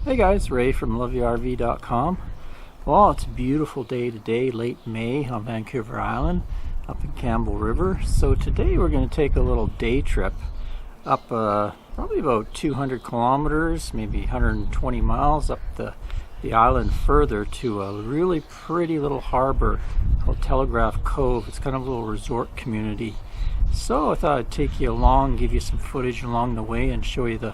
Hey guys, Ray from loveyourrv.com. Well, it's a beautiful day today, late May on Vancouver Island up in Campbell River. So today we're going to take a little day trip up probably about 200 kilometers, maybe 120 miles up the island further to a really pretty little harbor called Telegraph Cove. It's kind of a little resort community. So I thought I'd take you along, give you some footage along the way and show you the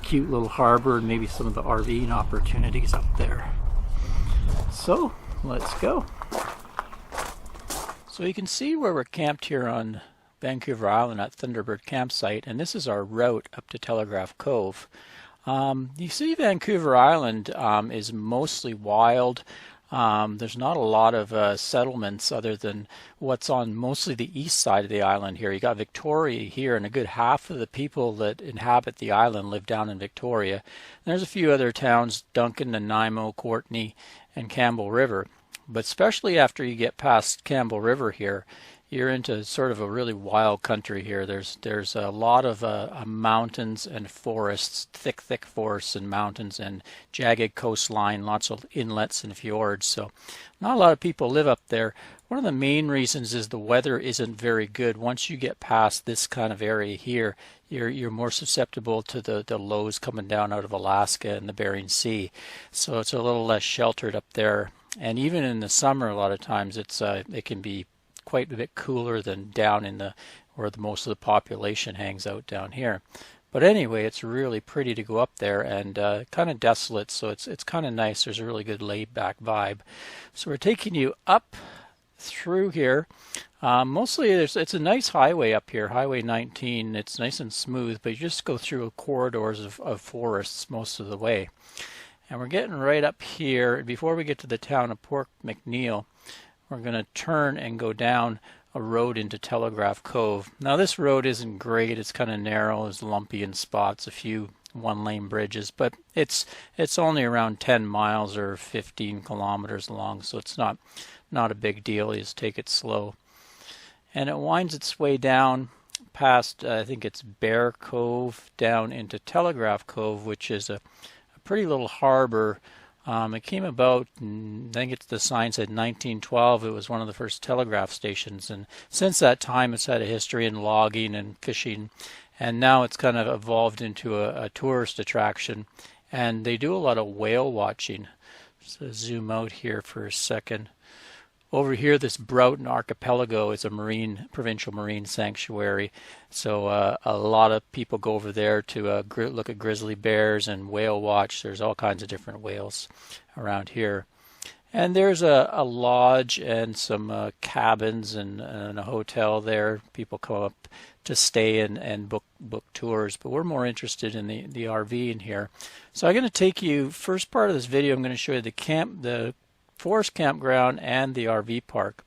cute little harbor and maybe some of the RVing opportunities up there. So let's go. So you can see where we're camped here on Vancouver Island at Thunderbird campsite, and this is our route up to Telegraph Cove. You see Vancouver Island is mostly wild. There's not a lot of settlements other than what's on mostly the east side of the island here. You got Victoria here, and a good half of the people that inhabit the island live down in Victoria. And there's a few other towns, Duncan, Nanaimo, Courtenay, and Campbell River. But especially after you get past Campbell River here, you're into sort of a really wild country here. There's a lot of mountains and forests, thick forests and mountains and jagged coastline, lots of inlets and fjords. So not a lot of people live up there. One of the main reasons is the weather isn't very good. Once you get past this kind of area here, you're more susceptible to the lows coming down out of Alaska and the Bering Sea. So it's a little less sheltered up there. And even in the summer, a lot of times it can be quite a bit cooler than down in where most of the population hangs out down here. But anyway, it's really pretty to go up there and kind of desolate, so it's kind of nice. There's a really good laid-back vibe. So we're taking you up through here. Mostly it's a nice highway up here, Highway 19. It's nice and smooth, but you just go through corridors of forests most of the way. And we're getting right up here. Before we get to the town of Port McNeill, we're going to turn and go down a road into Telegraph Cove. Now this road isn't great. It's kind of narrow, it's lumpy in spots, a few one-lane bridges, but it's only around 10 miles or 15 kilometers long, so it's not a big deal. You just take it slow. And it winds its way down past, I think it's Bear Cove, down into Telegraph Cove, which is a pretty little harbor. It came about, I think the sign said 1912. It was one of the first telegraph stations, and since that time it's had a history in logging and fishing, and now it's kind of evolved into a tourist attraction, and they do a lot of whale watching. So zoom out here for a second. Over here, this Broughton Archipelago is a provincial marine sanctuary. So a lot of people go over there to look at grizzly bears and whale watch. There's all kinds of different whales around here. And there's a lodge and some cabins and a hotel there. People come up to stay and book tours. But we're more interested in the RV in here. So I'm going to take you, first part of this video, I'm going to show you the forest campground and the RV park.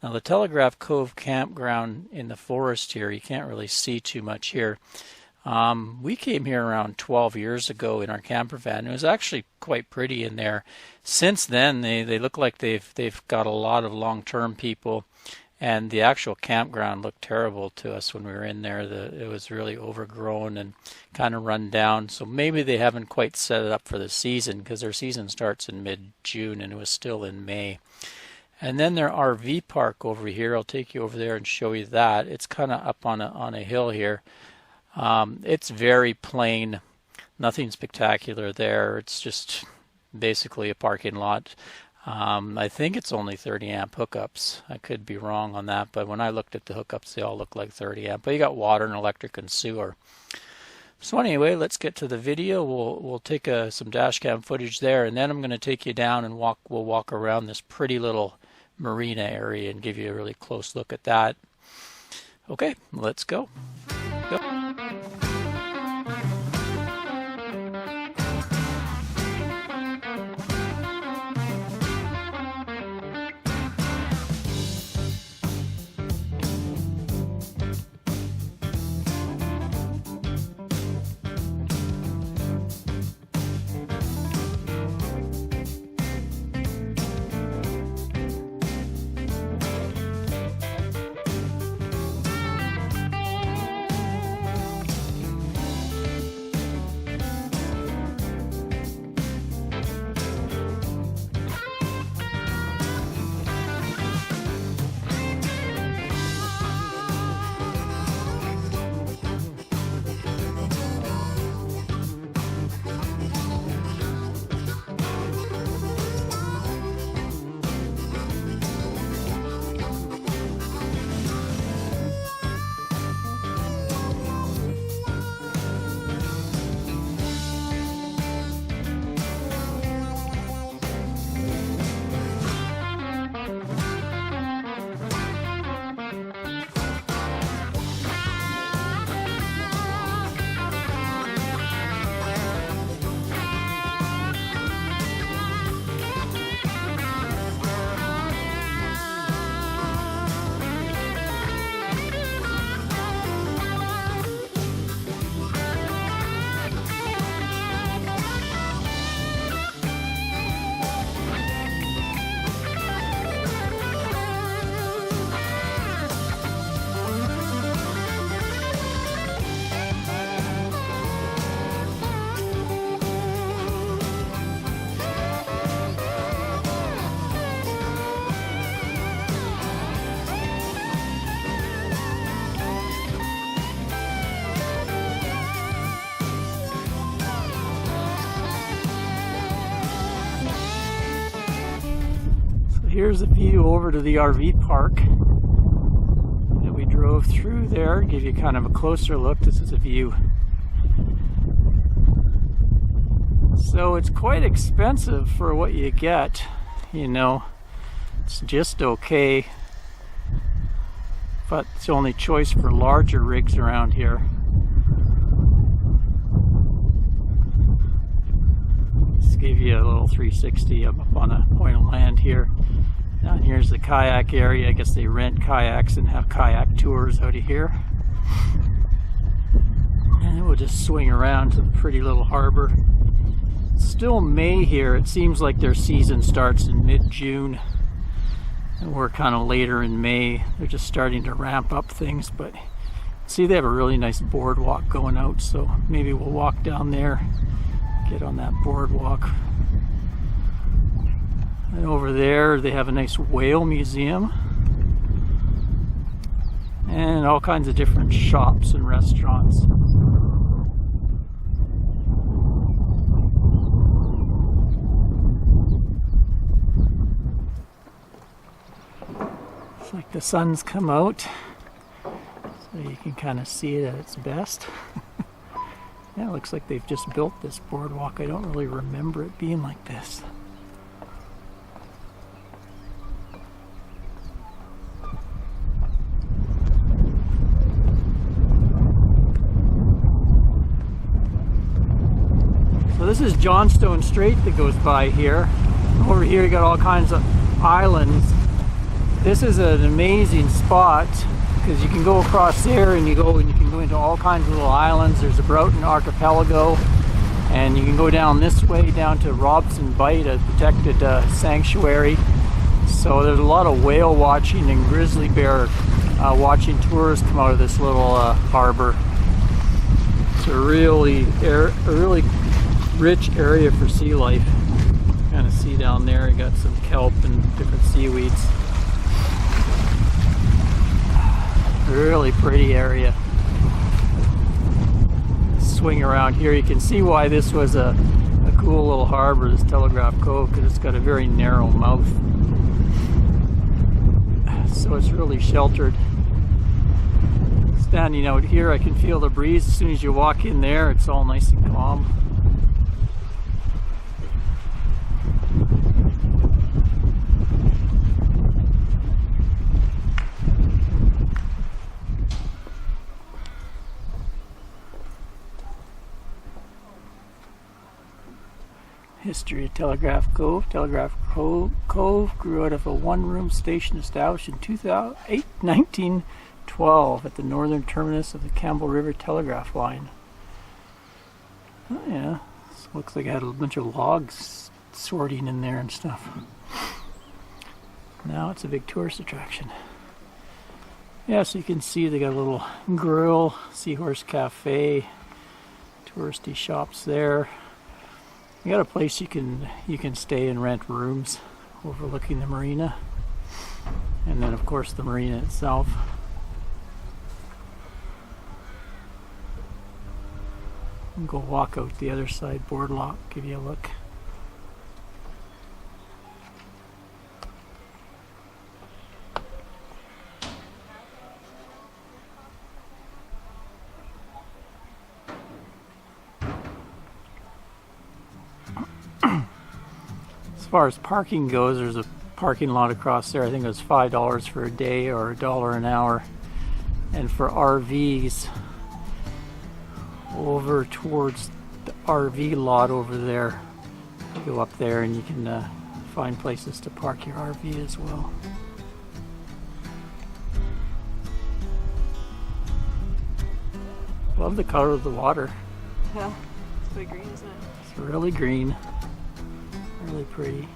Now the Telegraph Cove campground in the forest here, you can't really see too much here. We came here around 12 years ago in our camper van. It was actually quite pretty in there. Since then they look like they've got a lot of long-term people, and the actual campground looked terrible to us when we were in there. It was really overgrown and kind of run down. So maybe they haven't quite set it up for the season, because their season starts in mid-June and it was still in May. And then their RV park over here, I'll take you over there and show you that. It's kind of up on a hill here. It's very plain, nothing spectacular there. It's just basically a parking lot. I think it's only 30 amp hookups. I could be wrong on that, but when I looked at the hookups, they all look like 30 amp. But you got water and electric and sewer. So anyway, let's get to the video. We'll take some dash cam footage there, and then I'm going to take you down and we'll walk around this pretty little marina area and give you a really close look at that. Okay, let's go. here's a view over to the RV park that we drove through there. Give you kind of a closer look. This is a view. So it's quite expensive for what you get, you know. It's just okay, but it's the only choice for larger rigs around here. Let's give you a little 360 up on a point of land here. Down here's the kayak area. I guess they rent kayaks and have kayak tours out of here. And we'll just swing around to the pretty little harbor. It's still May here. It seems like their season starts in mid-June. And we're kind of later in May. They're just starting to ramp up things, but see, they have a really nice boardwalk going out, so maybe we'll walk down there, get on that boardwalk. And over there they have a nice whale museum and all kinds of different shops and restaurants. It's like the sun's come out, so you can kind of see it at its best. Yeah, it looks like they've just built this boardwalk. I don't really remember it being like this. So this is Johnstone Strait that goes by here. Over here you got all kinds of islands. This is an amazing spot because you can go across there and you can go into all kinds of little islands. There's the Broughton Archipelago, and you can go down this way down to Robson Bight, a protected sanctuary. So there's a lot of whale watching and grizzly bear watching tours come out of this little harbor. It's a really rich area for sea life. Kind of see down there, you got some kelp and different seaweeds. Really pretty area. Swing around here, you can see why this was a cool little harbor, this Telegraph Cove, because it's got a very narrow mouth. So it's really sheltered. Standing out here, I can feel the breeze. As soon as you walk in there, it's all nice and calm. History of Telegraph Cove. Telegraph Cove grew out of a one-room station established in 1912 at the northern terminus of the Campbell River telegraph line. Oh yeah, this looks like it had a bunch of logs sorting in there and stuff. Now it's a big tourist attraction. Yeah, so you can see they got a little grill, Seahorse Cafe, touristy shops there. You got a place you can stay and rent rooms overlooking the marina, and then of course the marina itself. And go walk out the other side boardwalk, give you a look. As far as parking goes, there's a parking lot across there. I think it was $5 for a day or $1 an hour. And for RVs, over towards the RV lot over there, you go up there and you can find places to park your RV as well. Love the color of the water. Yeah, it's really green, isn't it? It's really green. Really pretty.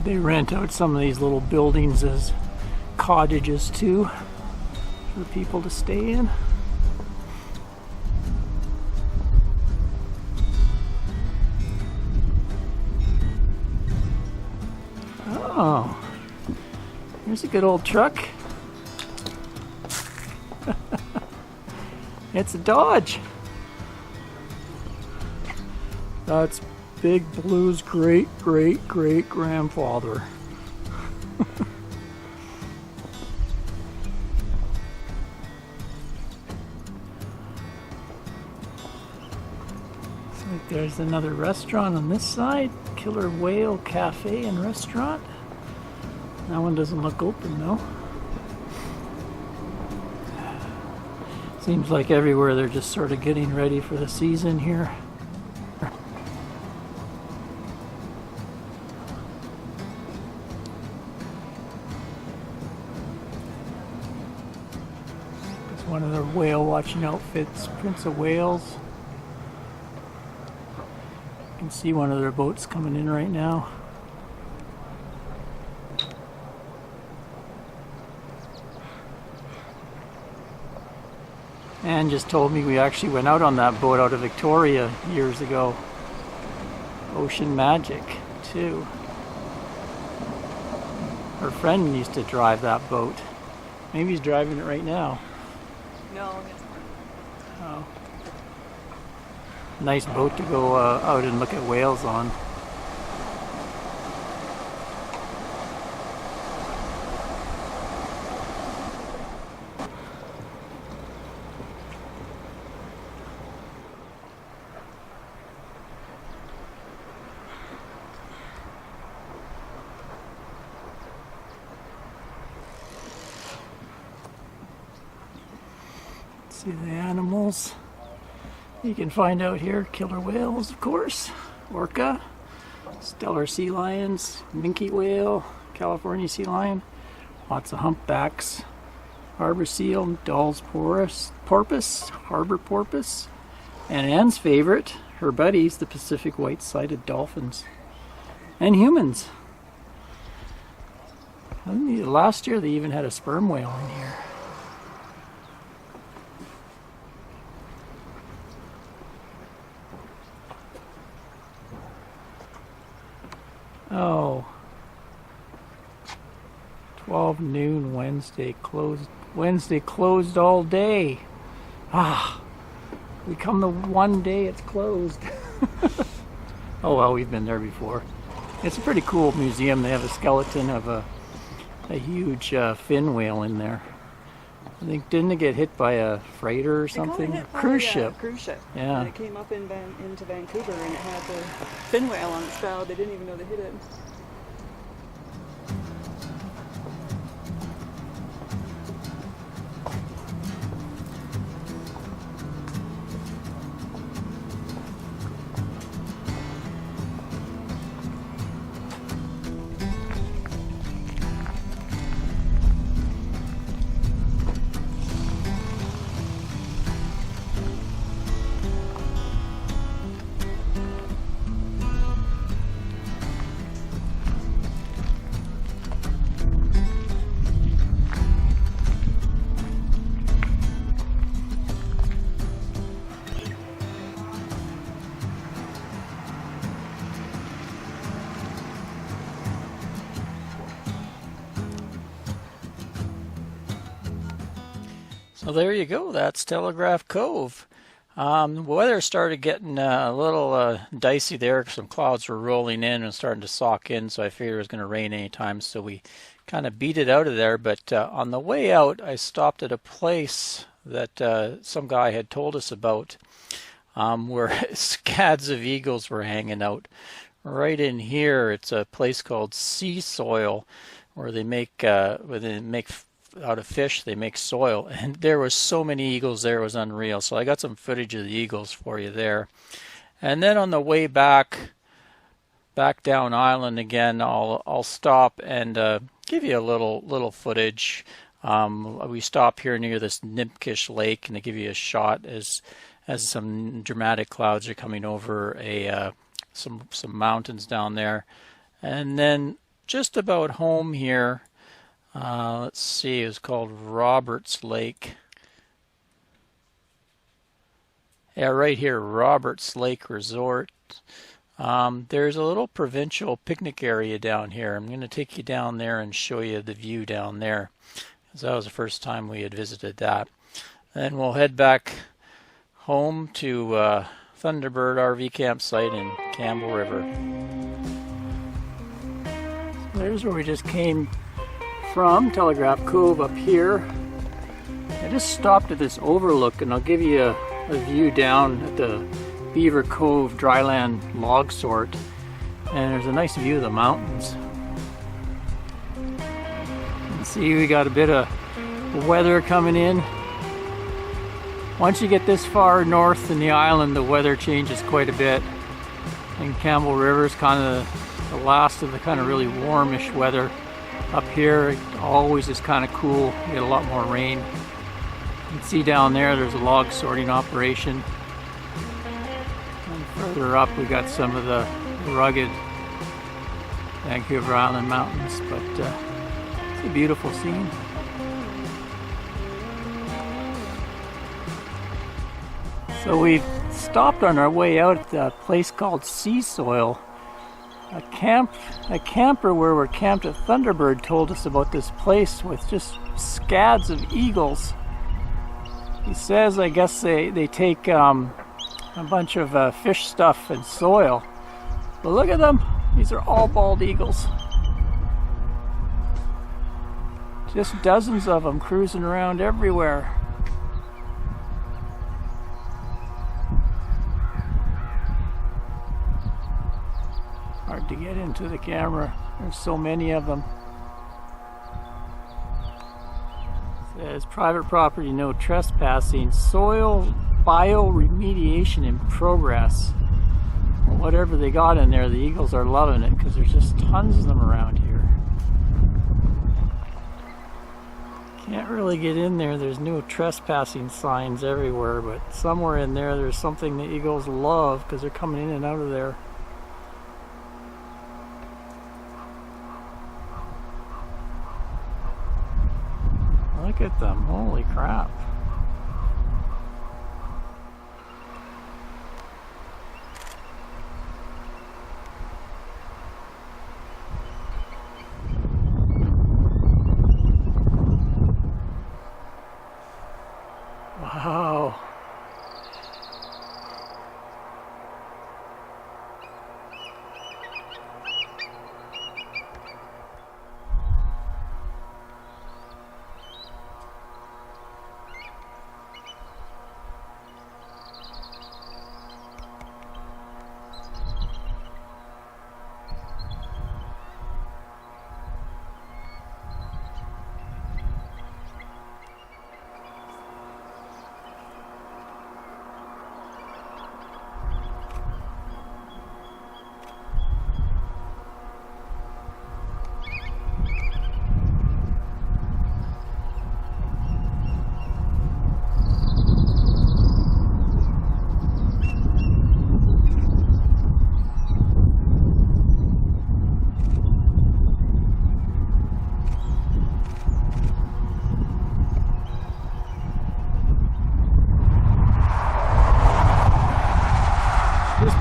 They rent out some of these little buildings as cottages too for people to stay in. Oh. Here's a good old truck. It's a Dodge. That's Big Blue's great-great-great-grandfather. There's another restaurant on this side, Killer Whale Cafe and Restaurant. That one doesn't look open though. Seems like everywhere they're just sort of getting ready for the season here. It's one of the whale watching outfits, Prince of Wales. You can see one of their boats coming in right now. Anne just told me we actually went out on that boat out of Victoria years ago. Ocean Magic, too. Her friend used to drive that boat. Maybe he's driving it right now. No, it's not. Oh. Nice boat to go out and look at whales on. See the animals you can find out here. Killer whales, of course, orca, stellar sea lions, minke whale, California sea lion, lots of humpbacks, harbor seal, Dall's porpoise, harbor porpoise, and Anne's favorite, her buddies, the Pacific white-sided dolphins, and humans. Last year they even had a sperm whale in here. Oh, 12 noon Wednesday closed. Wednesday closed all day. Ah, we come the one day it's closed. Oh well, we've been there before. It's a pretty cool museum. They have a skeleton of a huge fin whale in there. I think, didn't it get hit by a freighter or something? Cruise ship. Cruise ship. Yeah. And it came up into Vancouver and it had the fin whale on its bow. They didn't even know they hit it. So there you go. That's Telegraph Cove. The weather started getting a little dicey there. Some clouds were rolling in and starting to sock in, so I figured it was going to rain anytime, so we kind of beat it out of there. But on the way out, I stopped at a place that some guy had told us about where scads of eagles were hanging out. Right in here, it's a place called Sea Soil, where they make out of fish, they make soil, and there was so many eagles there, it was unreal. So I got some footage of the eagles for you there. And then on the way back down island again, I'll stop and give you a little footage. We stop here near this Nimkish Lake, and I give you a shot as some dramatic clouds are coming over some mountains down there. And then just about home here, let's see, it's called Roberts Lake. Yeah, right here, Roberts Lake Resort. There's a little provincial picnic area down here. I'm going to take you down there and show you the view down there, because that was the first time we had visited that. Then we'll head back home to Thunderbird RV campsite in Campbell River. So there's where we just came from, Telegraph Cove up here. I just stopped at this overlook, and I'll give you a view down at the Beaver Cove dryland log sort, and there's a nice view of the mountains. You can see we got a bit of weather coming in. Once you get this far north in the island, the weather changes quite a bit. And Campbell River is kind of the last of the kind of really warmish weather. Up here, it always is kind of cool. You get a lot more rain. You can see down there, there's a log sorting operation. And further up, we got some of the rugged Vancouver Island mountains, but it's a beautiful scene. So we've stopped on our way out at a place called Sea Soil. A camper where we're camped at Thunderbird told us about this place with just scads of eagles. He says, I guess they take a bunch of fish stuff and soil. But look at them. These are all bald eagles. Just dozens of them cruising around everywhere. Hard to get into the camera. There's so many of them. It says private property, no trespassing. Soil bioremediation in progress. Well, whatever they got in there, the eagles are loving it because there's just tons of them around here. Can't really get in there. There's no trespassing signs everywhere, but somewhere in there, there's something the eagles love because they're coming in and out of there. Look at them, holy crap. Wow.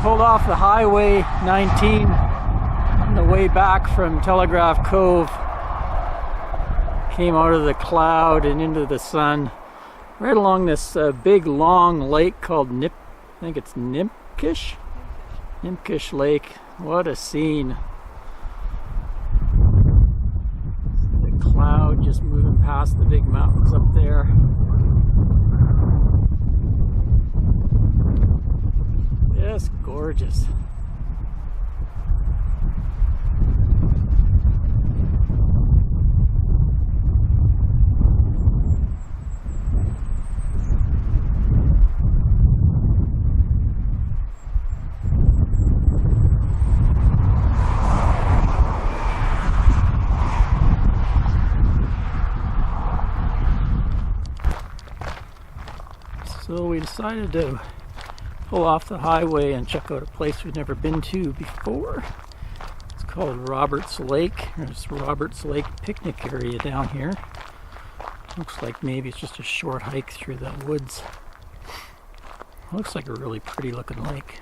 Pulled off the Highway 19 on the way back from Telegraph Cove. Came out of the cloud and into the sun. Right along this big long lake called I think it's Nimkish Lake. What a scene. The cloud just moving past the big mountains up there. Just gorgeous. So we decided to pull off the highway and check out a place we've never been to before. It's called Roberts Lake. There's Roberts Lake picnic area down here. Looks like maybe it's just a short hike through the woods. Looks like a really pretty looking lake.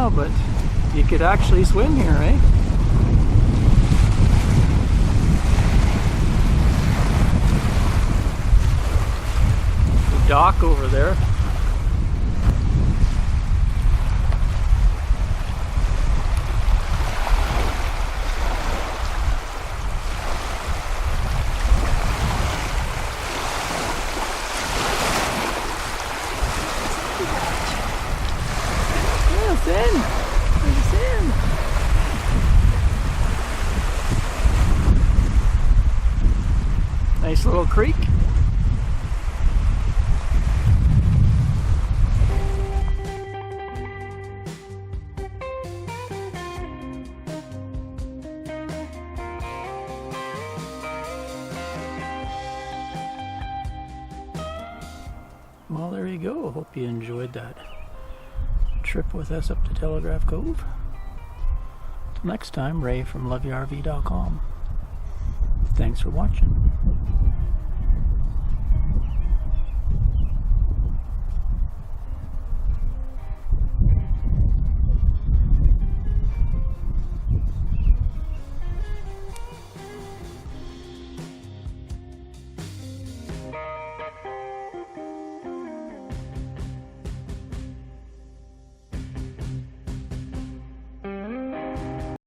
now, but you could actually swim here, eh? The dock over there. In. It's in. Nice little creek. Well, there you go. Hope you enjoyed that trip with us up to Telegraph Cove. Till next time, Ray from loveyourrv.com. Thanks for watching.